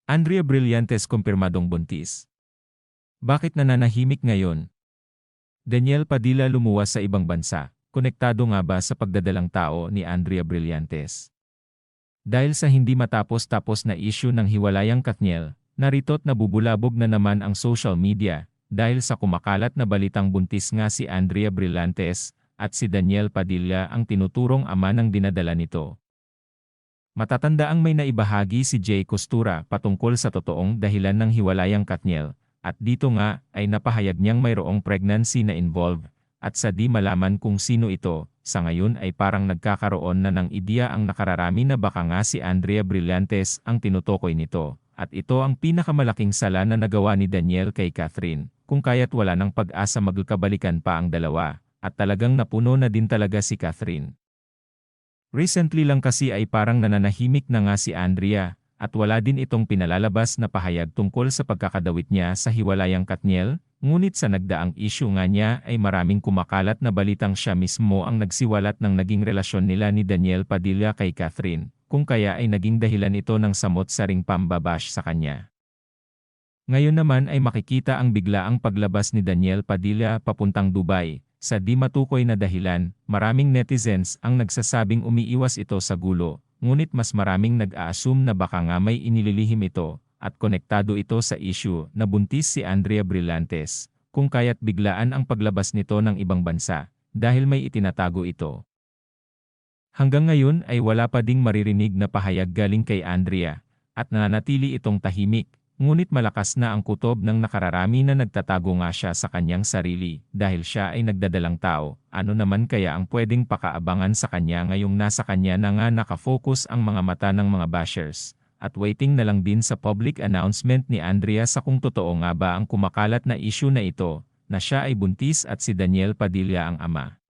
Andrea Brillantes kumpirmadong buntis. Bakit nananahimik ngayon? Daniel Padilla lumuwas sa ibang bansa. Konektado nga ba sa pagdadalang tao ni Andrea Brillantes? Dahil sa hindi matapos-tapos na issue ng hiwalayang Katniel, narito't nabubulabog na naman ang social media dahil sa kumakalat na balitang buntis nga si Andrea Brillantes at si Daniel Padilla ang tinuturong ama ng dinadala nito. Matatandaang may naibahagi si Jay Costura patungkol sa totoong dahilan ng hiwalayang Katniel, at dito nga ay napahayag niyang mayroong pregnancy na involved, at sa di malaman kung sino ito, sa ngayon ay parang nagkakaroon na ng ideya ang nakararami na baka nga si Andrea Brillantes ang tinutukoy nito, at ito ang pinakamalaking sala na nagawa ni Daniel kay Catherine, kung kaya't wala ng pag-asa magkabalikan pa ang dalawa, at talagang napuno na din talaga si Catherine. Recently lang kasi ay parang nananahimik na nga si Andrea, at wala din itong pinalalabas na pahayag tungkol sa pagkakadawit niya sa hiwalayang Katniel, ngunit sa nagdaang issue nga niya ay maraming kumakalat na balitang siya mismo ang nagsiwalat ng naging relasyon nila ni Daniel Padilla kay Catherine, kung kaya ay naging dahilan ito ng samot-saring pambabash sa kanya. Ngayon naman ay makikita ang biglaang paglabas ni Daniel Padilla papuntang Dubai. Sa di matukoy na dahilan, maraming netizens ang nagsasabing umiiwas ito sa gulo, ngunit mas maraming nag-a-assume na baka nga may inililihim ito, at konektado ito sa issue na buntis si Andrea Brillantes, kung kaya't biglaan ang paglabas nito ng ibang bansa, dahil may itinatago ito. Hanggang ngayon ay wala pa ding maririnig na pahayag galing kay Andrea, at nananatili itong tahimik. Ngunit malakas na ang kutob ng nakararami na nagtatago nga siya sa kanyang sarili dahil siya ay nagdadalang tao. Ano naman kaya ang pwedeng pakaabangan sa kanya ngayong nasa kanya na nga nakafocus ang mga mata ng mga bashers? At waiting na lang din sa public announcement ni Andrea sa kung totoo nga ba ang kumakalat na issue na ito, na siya ay buntis at si Daniel Padilla ang ama.